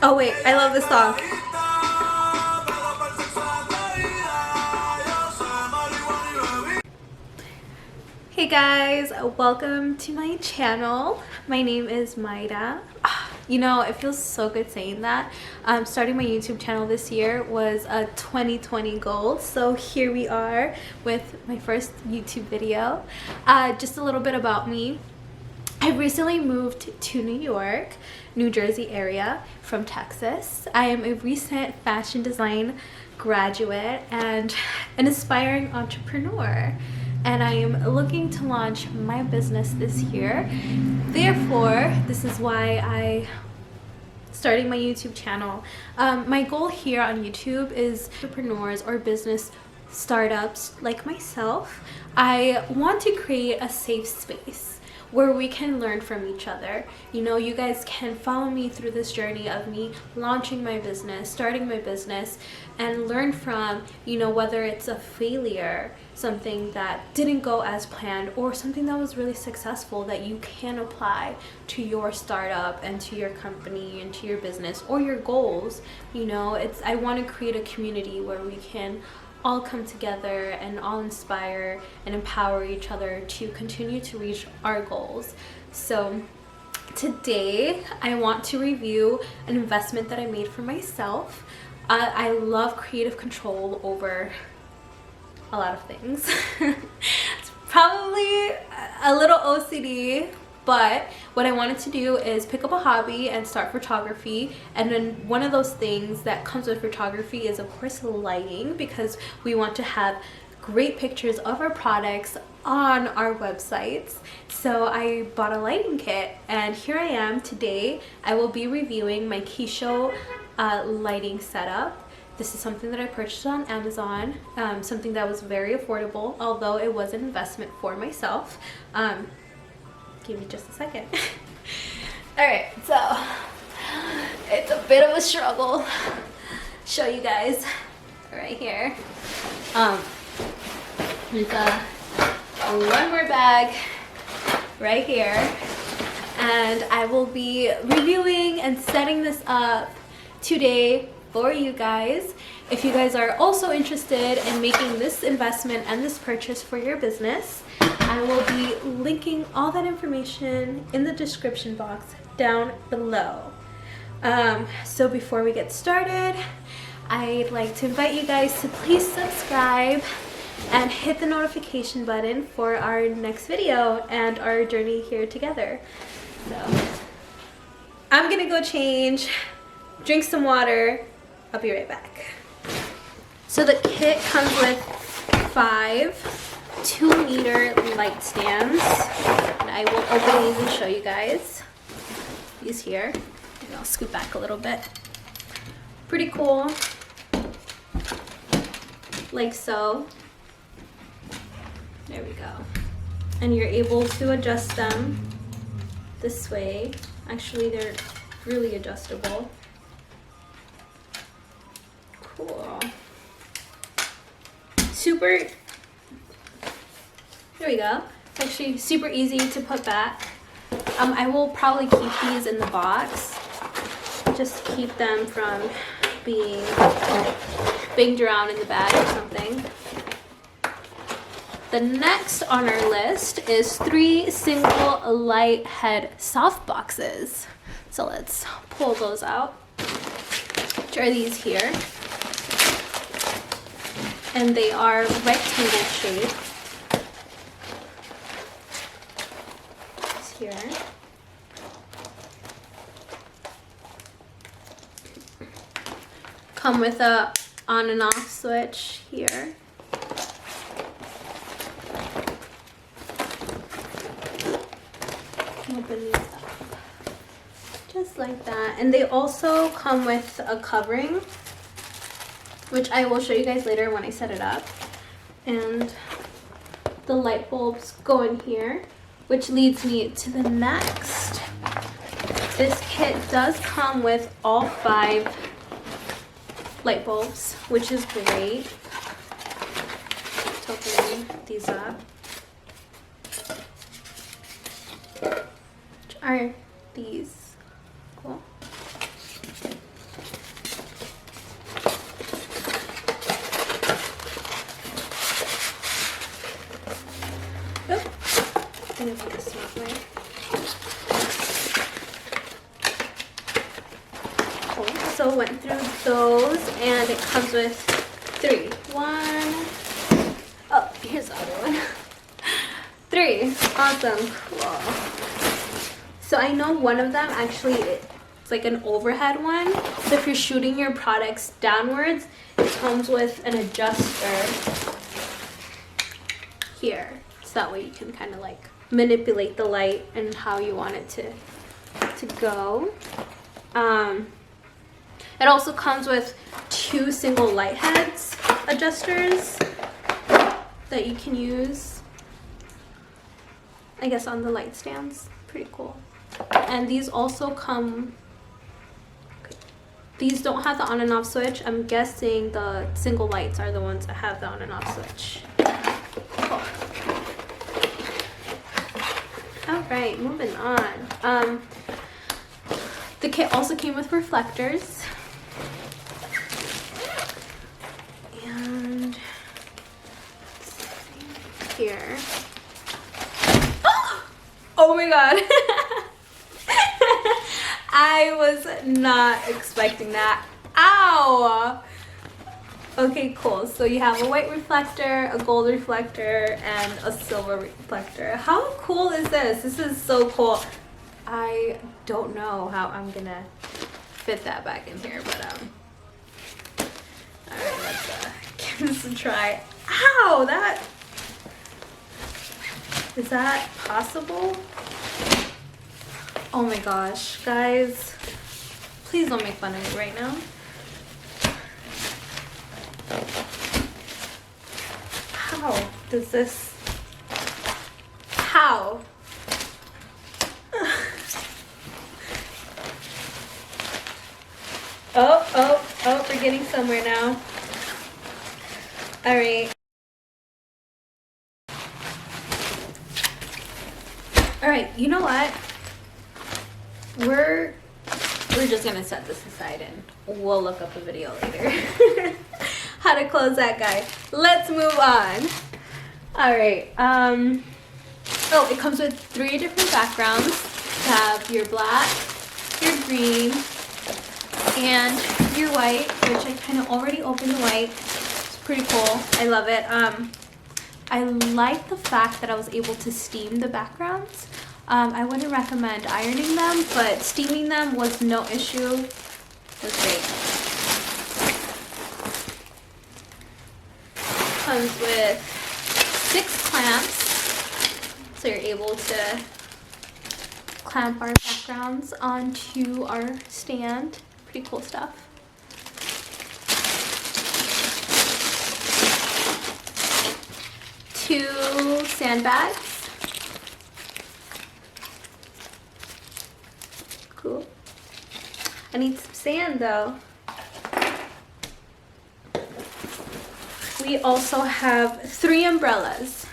Oh wait, I love this song. Hey guys, welcome to my channel. My name is Maida. You know, it feels so good saying that. Starting my YouTube channel this year was a 2020 goal, so here we are with my first YouTube video. Just a little bit about me. I recently moved to New York, New Jersey area from Texas. I am a recent fashion design graduate and an aspiring entrepreneur, and I am looking to launch my business this year. Therefore, this is why I starting my YouTube channel. My goal here on YouTube is entrepreneurs or business startups like myself. I want to create a safe space where we can learn from each other. You know, you guys can follow me through this journey of me launching my business, starting my business, and learn from, you know, whether it's a failure, something that didn't go as planned, or something that was really successful that you can apply to your startup and to your company and to your business or your goals. You know, I want to create a community where we can all come together and all inspire and empower each other to continue to reach our goals. So today I want to review an investment that I made for myself. I love creative control over a lot of things. It's probably a little OCD, but what I wanted to do is pick up a hobby and start photography. And then one of those things that comes with photography is, of course, lighting, because we want to have great pictures of our products on our websites. So I bought a lighting kit, and here I am today. I will be reviewing my Kshioe lighting setup. This is something that I purchased on Amazon, something that was very affordable, although it was an investment for myself. Give me just a second. Alright, so it's a bit of a struggle. Show you guys right here. There's one more bag right here, and I will be reviewing and setting this up today for you guys. If you guys are also interested in making this investment and this purchase for your business, I will be linking all that information in the description box down below. So before we get started, I'd like to invite you guys to please subscribe and hit the notification button for our next video and our journey here together. So I'm gonna go change, drink some water. I'll be right back. So the kit comes with 5 2-meter light stands, and I will open these and show you guys these here. And I'll scoot back a little bit. Pretty cool, like so. There we go. And you're able to adjust them this way. Actually, they're really adjustable. Cool. There we go. It's actually super easy to put back. I will probably keep these in the box just to keep them from being banged around in the bag or something. The next on our list is 3 single light head soft boxes. So let's pull those out. Which are these here. And they are rectangle shaped. Here. Come with a on and off switch here. Open these up just like that, and they also come with a covering, which I will show you guys later when I set it up. And the light bulbs go in here, which leads me to the next. This kit does come with all 5 light bulbs, which is great. Let's open these up. Which are these. Cool. cool. So went through those, and it comes with 3. 1. Oh, here's the other one. 3. Awesome. Cool. So I know one of them actually, it's like an overhead one. So if you're shooting your products downwards, it comes with an adjuster here. So that way you can kind of like manipulate the light and how you want it to go. It also comes with 2 single light heads adjusters that you can use, I guess, on the light stands. Pretty cool. And these also come, these don't have the on and off switch. I'm guessing the single lights are the ones that have the on and off switch. Cool. All right, moving on. The kit also came with reflectors. And here. Oh my god. I was not expecting that. Ow! Okay, cool. So you have a white reflector, a gold reflector, and a silver reflector. How cool is this? This is so cool. I don't know how I'm gonna fit that back in here, but alright, let's give this a try. Ow! Is that possible? Oh my gosh, guys. Please don't make fun of me right now. How does this... How? Oh, we're getting somewhere now. Alright. Alright, you know what? We're just gonna set this aside and we'll look up a video later. How to close that guy. Let's move on. Alright, oh, it comes with 3 different backgrounds. You have your black, your green, and your white, which I kind of already opened the white. It's pretty cool. I love it. I like the fact that I was able to steam the backgrounds. I wouldn't recommend ironing them, but steaming them was no issue. It was great. Comes with 6 clamps, so you're able to clamp our backgrounds onto our stand. Pretty cool stuff. Two sandbags. Cool. I need some sand though. We also have 3 umbrellas,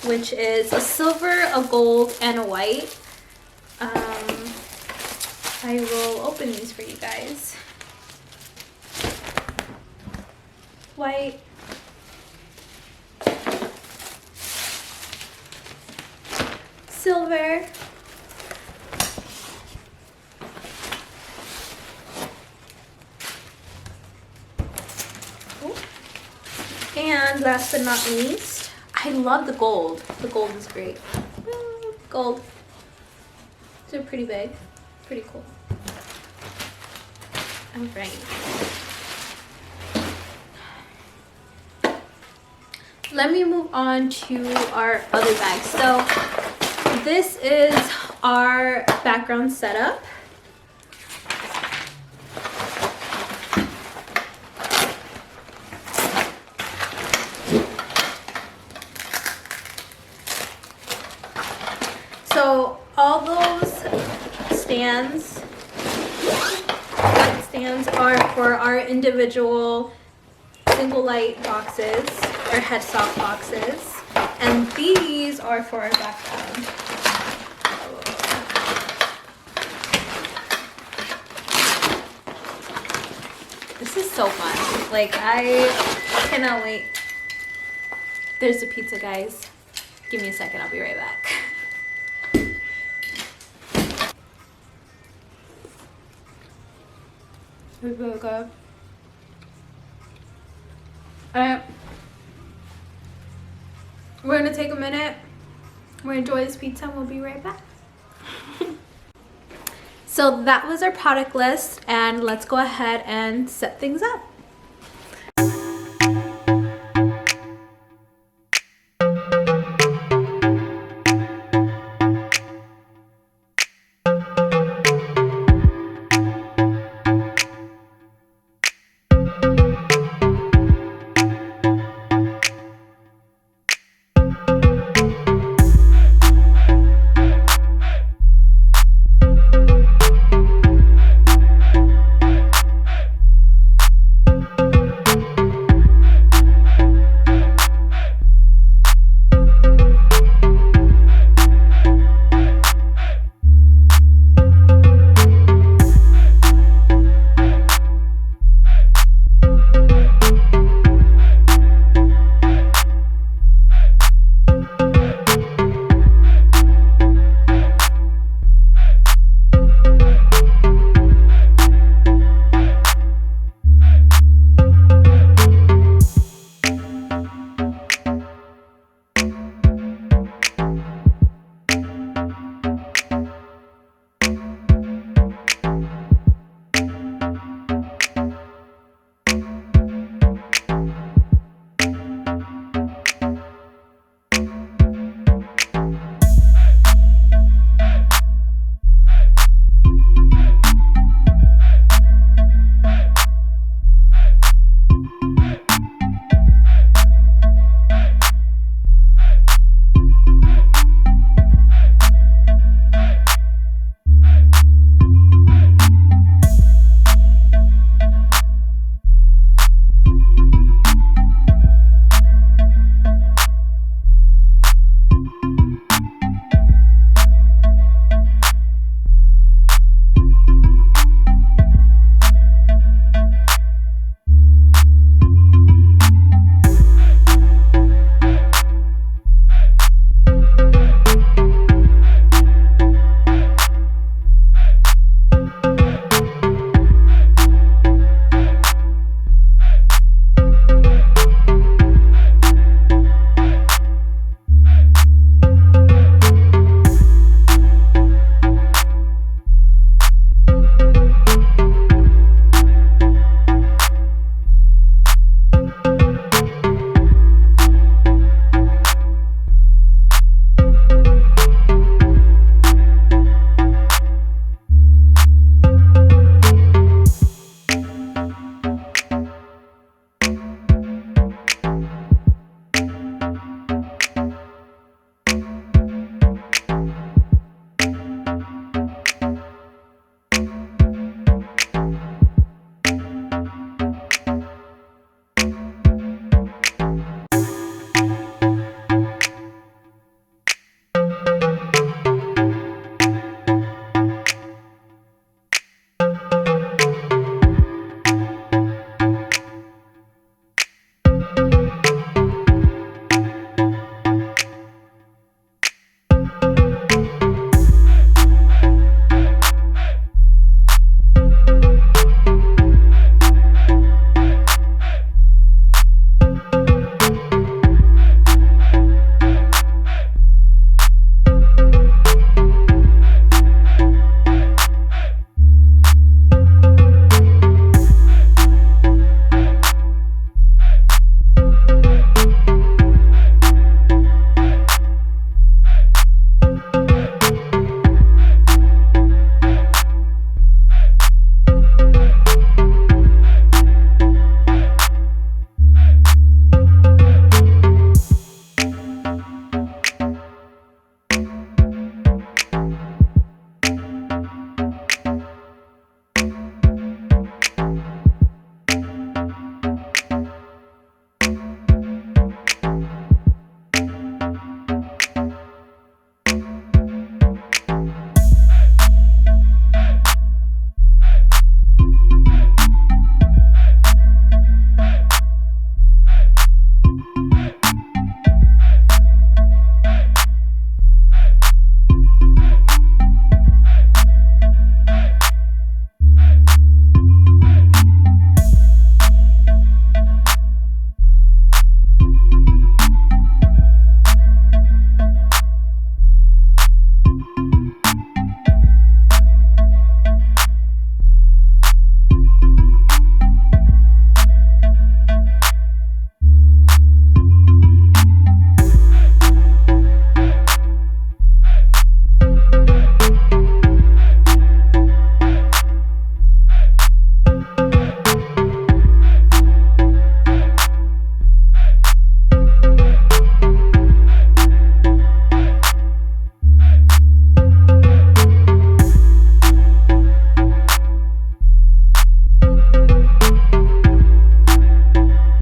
which is a silver, a gold, and a white. I will open these for you guys. White. Silver. Ooh. And last but not least, I love the gold. The gold is great. Gold. They're pretty big. Pretty cool. Alright. Let me move on to our other bag. So this is our background setup. So all those stands are for our individual single light boxes or headstock boxes, and these are for our background. This is so fun. Like, I cannot wait. There's the pizza, guys. Give me a second, I'll be right back. It's really good. Alright. We're gonna take a minute. We're gonna enjoy this pizza and we'll be right back. So that was our product list, and let's go ahead and set things up.